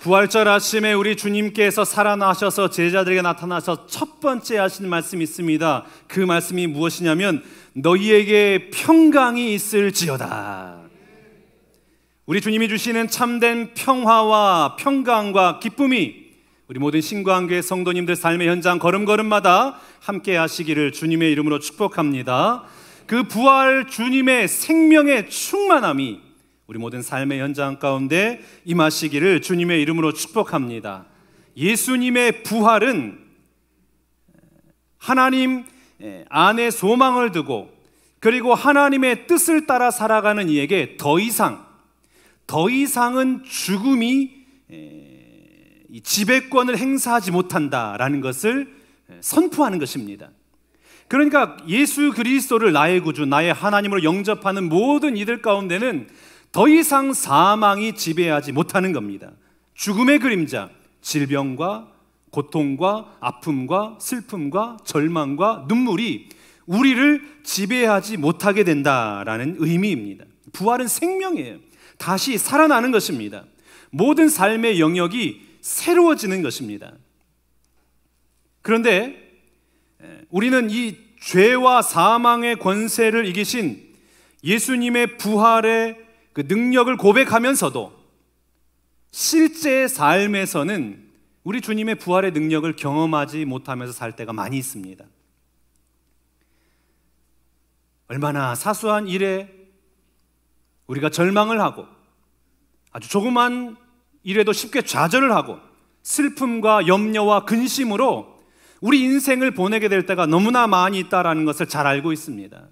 부활절 아침에 우리 주님께서 살아나셔서 제자들에게 나타나서 첫 번째 하신 말씀이 있습니다. 그 말씀이 무엇이냐면 너희에게 평강이 있을지어다. 우리 주님이 주시는 참된 평화와 평강과 기쁨이 우리 모든 신광교회 성도님들 삶의 현장 걸음걸음마다 함께 하시기를 주님의 이름으로 축복합니다. 그 부활 주님의 생명의 충만함이 우리 모든 삶의 현장 가운데 임하시기를 주님의 이름으로 축복합니다. 예수님의 부활은 하나님 안에 소망을 두고 그리고 하나님의 뜻을 따라 살아가는 이에게 더 이상은 죽음이 지배권을 행사하지 못한다라는 것을 선포하는 것입니다. 그러니까 예수 그리스도를 나의 구주, 나의 하나님으로 영접하는 모든 이들 가운데는 더 이상 사망이 지배하지 못하는 겁니다. 죽음의 그림자, 질병과 고통과 아픔과 슬픔과 절망과 눈물이 우리를 지배하지 못하게 된다라는 의미입니다. 부활은 생명이에요. 다시 살아나는 것입니다. 모든 삶의 영역이 새로워지는 것입니다. 그런데 우리는 이 죄와 사망의 권세를 이기신 예수님의 부활의 그 능력을 고백하면서도 실제 삶에서는 우리 주님의 부활의 능력을 경험하지 못하면서 살 때가 많이 있습니다. 얼마나 사소한 일에 우리가 절망을 하고 아주 조그만 일에도 쉽게 좌절을 하고 슬픔과 염려와 근심으로 우리 인생을 보내게 될 때가 너무나 많이 있다는 것을 잘 알고 있습니다.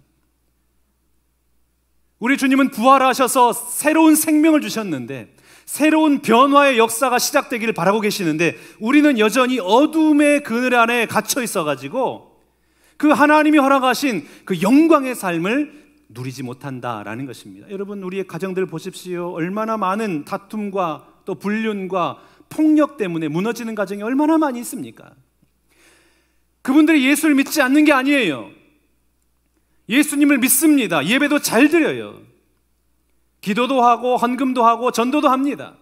우리 주님은 부활하셔서 새로운 생명을 주셨는데 새로운 변화의 역사가 시작되기를 바라고 계시는데 우리는 여전히 어둠의 그늘 안에 갇혀 있어가지고 그 하나님이 허락하신 그 영광의 삶을 누리지 못한다라는 것입니다. 여러분, 우리의 가정들 보십시오. 얼마나 많은 다툼과 또 불륜과 폭력 때문에 무너지는 가정이 얼마나 많이 있습니까? 그분들이 예수를 믿지 않는 게 아니에요. 예수님을 믿습니다. 예배도 잘 드려요. 기도도 하고 헌금도 하고 전도도 합니다.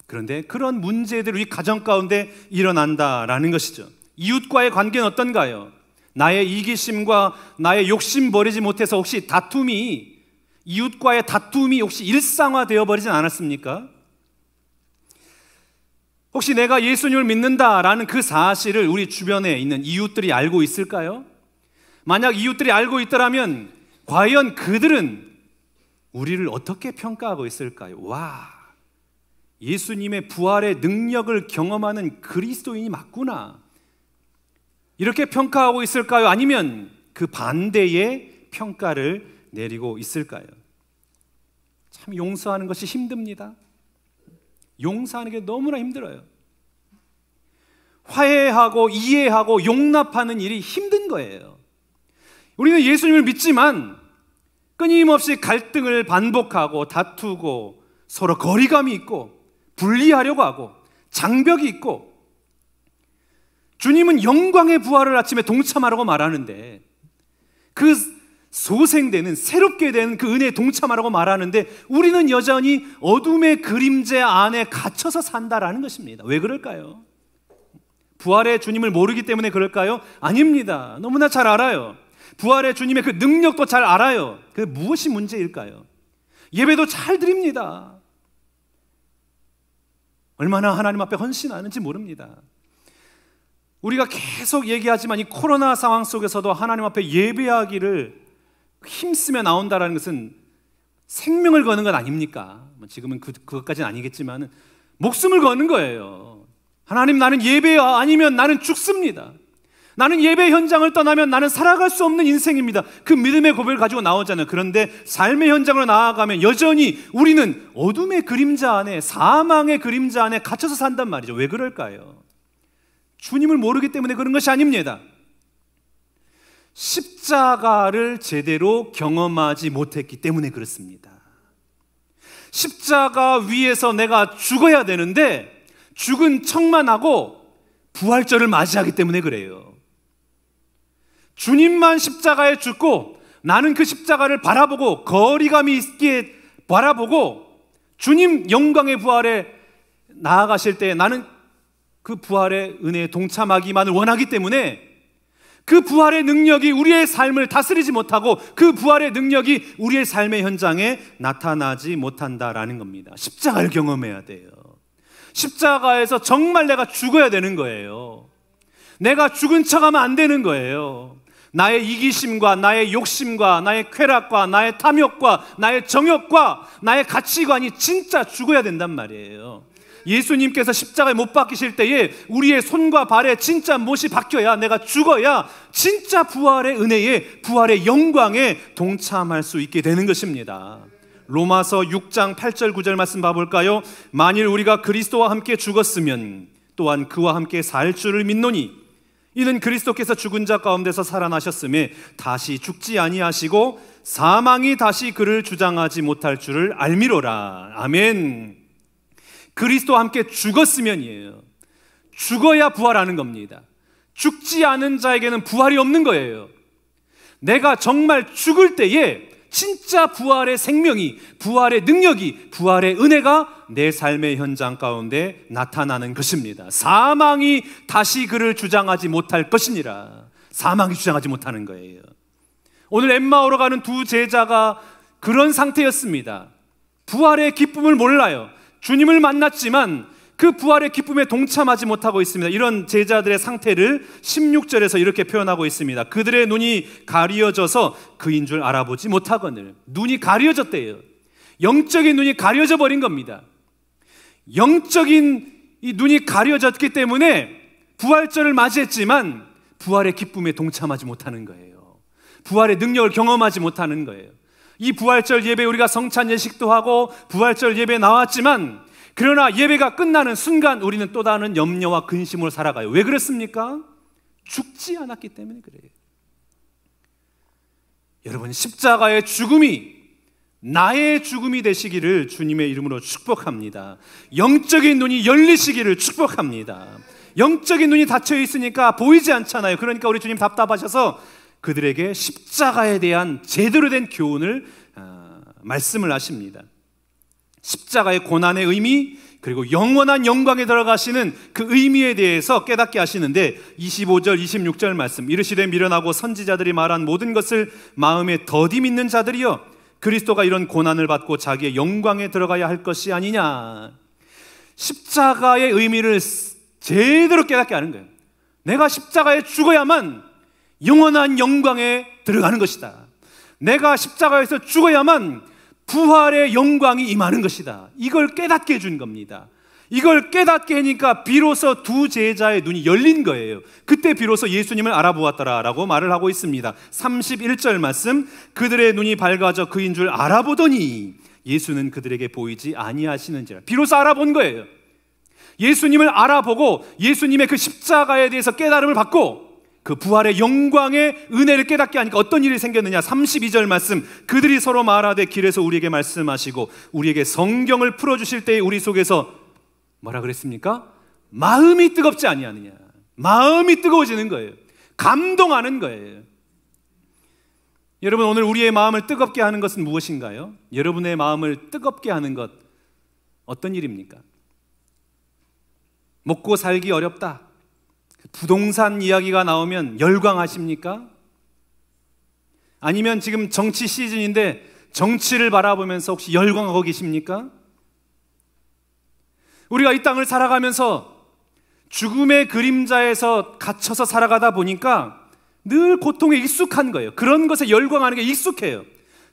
그런데 그런 문제들이 우리 가정 가운데 일어난다라는 것이죠. 이웃과의 관계는 어떤가요? 나의 이기심과 나의 욕심 버리지 못해서 혹시 이웃과의 다툼이 혹시 일상화되어 버리진 않았습니까? 혹시 내가 예수님을 믿는다라는 그 사실을 우리 주변에 있는 이웃들이 알고 있을까요? 만약 이웃들이 알고 있더라면 과연 그들은 우리를 어떻게 평가하고 있을까요? 와, 예수님의 부활의 능력을 경험하는 그리스도인이 맞구나, 이렇게 평가하고 있을까요? 아니면 그 반대의 평가를 내리고 있을까요? 참 용서하는 것이 힘듭니다. 용서하는 게 너무나 힘들어요. 화해하고 이해하고 용납하는 일이 힘든 거예요. 우리는 예수님을 믿지만 끊임없이 갈등을 반복하고 다투고 서로 거리감이 있고 분리하려고 하고 장벽이 있고, 주님은 영광의 부활을 아침에 동참하라고 말하는데 그 소생되는 새롭게 되는 그 은혜에 동참하라고 말하는데 우리는 여전히 어둠의 그림자 안에 갇혀서 산다라는 것입니다. 왜 그럴까요? 부활의 주님을 모르기 때문에 그럴까요? 아닙니다. 너무나 잘 알아요. 부활의 주님의 그 능력도 잘 알아요. 그 무엇이 문제일까요? 예배도 잘 드립니다. 얼마나 하나님 앞에 헌신하는지 모릅니다. 우리가 계속 얘기하지만 이 코로나 상황 속에서도 하나님 앞에 예배하기를 힘쓰며 나온다는 것은 생명을 거는 것 아닙니까? 지금은 그것까지는 아니겠지만 목숨을 거는 거예요. 하나님, 나는 예배야 아니면 나는 죽습니다. 나는 예배 현장을 떠나면 나는 살아갈 수 없는 인생입니다. 그 믿음의 고백을 가지고 나오잖아요. 그런데 삶의 현장으로 나아가면 여전히 우리는 어둠의 그림자 안에, 사망의 그림자 안에 갇혀서 산단 말이죠. 왜 그럴까요? 주님을 모르기 때문에 그런 것이 아닙니다. 십자가를 제대로 경험하지 못했기 때문에 그렇습니다. 십자가 위에서 내가 죽어야 되는데 죽은 척만 하고 부활절을 맞이하기 때문에 그래요. 주님만 십자가에 죽고 나는 그 십자가를 바라보고 거리감이 있게 바라보고 주님 영광의 부활에 나아가실 때 나는 그 부활의 은혜에 동참하기만을 원하기 때문에 그 부활의 능력이 우리의 삶을 다스리지 못하고 그 부활의 능력이 우리의 삶의 현장에 나타나지 못한다라는 겁니다. 십자가를 경험해야 돼요. 십자가에서 정말 내가 죽어야 되는 거예요. 내가 죽은 척하면 안 되는 거예요. 나의 이기심과 나의 욕심과 나의 쾌락과 나의 탐욕과 나의 정욕과 나의 가치관이 진짜 죽어야 된단 말이에요. 예수님께서 십자가에 못 박히실 때에 우리의 손과 발에 진짜 못이 박혀야, 내가 죽어야 진짜 부활의 은혜에, 부활의 영광에 동참할 수 있게 되는 것입니다. 로마서 6장 8절 9절 말씀 봐볼까요? 만일 우리가 그리스도와 함께 죽었으면 또한 그와 함께 살 줄을 믿노니 이는 그리스도께서 죽은 자 가운데서 살아나셨음에 다시 죽지 아니하시고 사망이 다시 그를 주장하지 못할 줄을 알미로라. 아멘. 그리스도와 함께 죽었으면이에요. 죽어야 부활하는 겁니다. 죽지 않은 자에게는 부활이 없는 거예요. 내가 정말 죽을 때에 진짜 부활의 생명이, 부활의 능력이, 부활의 은혜가 내 삶의 현장 가운데 나타나는 것입니다. 사망이 다시 그를 주장하지 못할 것이니라. 사망이 주장하지 못하는 거예요. 오늘 엠마오로 가는 두 제자가 그런 상태였습니다. 부활의 기쁨을 몰라요. 주님을 만났지만 그 부활의 기쁨에 동참하지 못하고 있습니다. 이런 제자들의 상태를 16절에서 이렇게 표현하고 있습니다. 그들의 눈이 가려져서 그인 줄 알아보지 못하거늘. 눈이 가려졌대요. 영적인 눈이 가려져 버린 겁니다. 영적인 이 눈이 가려졌기 때문에 부활절을 맞이했지만 부활의 기쁨에 동참하지 못하는 거예요. 부활의 능력을 경험하지 못하는 거예요. 이 부활절 예배 우리가 성찬 예식도 하고 부활절 예배에 나왔지만 그러나 예배가 끝나는 순간 우리는 또 다른 염려와 근심으로 살아가요. 왜 그렇습니까? 죽지 않았기 때문에 그래요. 여러분, 십자가의 죽음이 나의 죽음이 되시기를 주님의 이름으로 축복합니다. 영적인 눈이 열리시기를 축복합니다. 영적인 눈이 닫혀 있으니까 보이지 않잖아요. 그러니까 우리 주님 답답하셔서 그들에게 십자가에 대한 제대로 된 교훈을 말씀을 하십니다. 십자가의 고난의 의미, 그리고 영원한 영광에 들어가시는 그 의미에 대해서 깨닫게 하시는데 25절 26절 말씀, 이르시되 미련하고 선지자들이 말한 모든 것을 마음에 더디 믿는 자들이여 그리스도가 이런 고난을 받고 자기의 영광에 들어가야 할 것이 아니냐. 십자가의 의미를 제대로 깨닫게 하는 거예요. 내가 십자가에 죽어야만 영원한 영광에 들어가는 것이다. 내가 십자가에서 죽어야만 부활의 영광이 임하는 것이다. 이걸 깨닫게 해준 겁니다. 이걸 깨닫게 하니까 비로소 두 제자의 눈이 열린 거예요. 그때 비로소 예수님을 알아보았더라라고 말을 하고 있습니다. 31절 말씀, 그들의 눈이 밝아져 그인 줄 알아보더니 예수는 그들에게 보이지 아니하시는지라. 비로소 알아본 거예요. 예수님을 알아보고 예수님의 그 십자가에 대해서 깨달음을 받고 그 부활의 영광의 은혜를 깨닫게 하니까 어떤 일이 생겼느냐. 32절 말씀, 그들이 서로 말하되 길에서 우리에게 말씀하시고 우리에게 성경을 풀어주실 때에 우리 속에서 뭐라 그랬습니까? 마음이 뜨겁지 아니하느냐. 마음이 뜨거워지는 거예요. 감동하는 거예요. 여러분, 오늘 우리의 마음을 뜨겁게 하는 것은 무엇인가요? 여러분의 마음을 뜨겁게 하는 것 어떤 일입니까? 먹고 살기 어렵다, 부동산 이야기가 나오면 열광하십니까? 아니면 지금 정치 시즌인데 정치를 바라보면서 혹시 열광하고 계십니까? 우리가 이 땅을 살아가면서 죽음의 그림자에서 갇혀서 살아가다 보니까 늘 고통에 익숙한 거예요. 그런 것에 열광하는 게 익숙해요.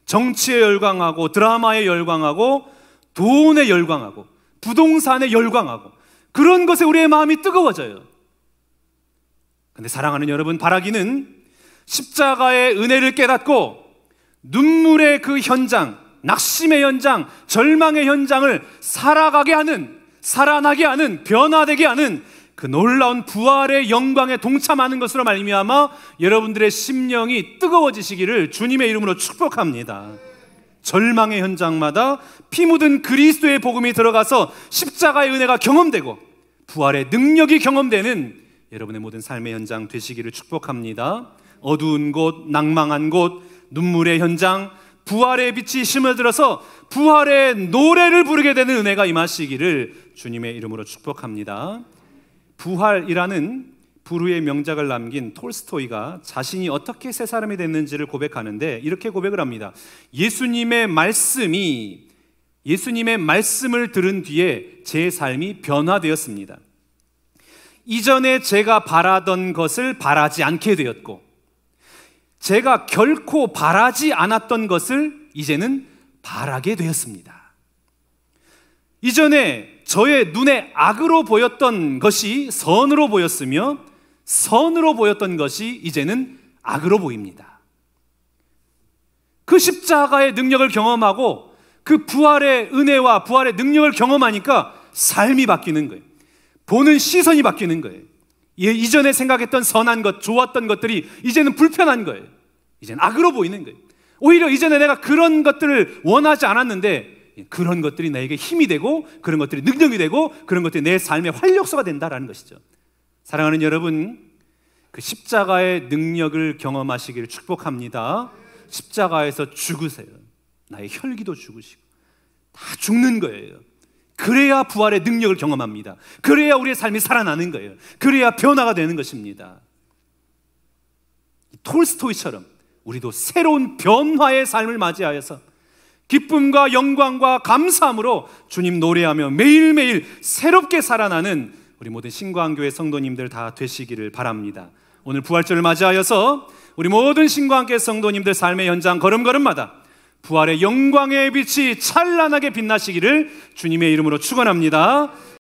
정치에 열광하고 드라마에 열광하고 돈에 열광하고 부동산에 열광하고 그런 것에 우리의 마음이 뜨거워져요. 근데 사랑하는 여러분, 바라기는 십자가의 은혜를 깨닫고 눈물의 그 현장, 낙심의 현장, 절망의 현장을 살아가게 하는, 살아나게 하는, 변화되게 하는 그 놀라운 부활의 영광에 동참하는 것으로 말미암아 여러분들의 심령이 뜨거워지시기를 주님의 이름으로 축복합니다. 절망의 현장마다 피 묻은 그리스도의 복음이 들어가서 십자가의 은혜가 경험되고 부활의 능력이 경험되는 여러분의 모든 삶의 현장 되시기를 축복합니다. 어두운 곳, 낭망한 곳, 눈물의 현장, 부활의 빛이 심어들어서 부활의 노래를 부르게 되는 은혜가 임하시기를 주님의 이름으로 축복합니다. 부활이라는 불후의 명작을 남긴 톨스토이가 자신이 어떻게 새 사람이 됐는지를 고백하는데 이렇게 고백을 합니다. 예수님의 말씀을 들은 뒤에 제 삶이 변화되었습니다. 이전에 제가 바라던 것을 바라지 않게 되었고, 제가 결코 바라지 않았던 것을 이제는 바라게 되었습니다. 이전에 저의 눈에 악으로 보였던 것이 선으로 보였으며, 선으로 보였던 것이 이제는 악으로 보입니다. 그 십자가의 능력을 경험하고 그 부활의 은혜와 부활의 능력을 경험하니까 삶이 바뀌는 거예요. 보는 시선이 바뀌는 거예요. 이전에 생각했던 선한 것, 좋았던 것들이 이제는 불편한 거예요. 이제는 악으로 보이는 거예요. 오히려 이전에 내가 그런 것들을 원하지 않았는데 그런 것들이 나에게 힘이 되고, 그런 것들이 능력이 되고, 그런 것들이 내 삶의 활력소가 된다라는 것이죠. 사랑하는 여러분, 그 십자가의 능력을 경험하시기를 축복합니다. 십자가에서 죽으세요. 나의 혈기도 죽으시고 다 죽는 거예요. 그래야 부활의 능력을 경험합니다. 그래야 우리의 삶이 살아나는 거예요. 그래야 변화가 되는 것입니다. 톨스토이처럼 우리도 새로운 변화의 삶을 맞이하여서 기쁨과 영광과 감사함으로 주님 노래하며 매일매일 새롭게 살아나는 우리 모든 신광교회 성도님들 다 되시기를 바랍니다. 오늘 부활절을 맞이하여서 우리 모든 신광교회 성도님들 삶의 현장 걸음걸음마다 부활의 영광의 빛이 찬란하게 빛나시기를 주님의 이름으로 축원합니다.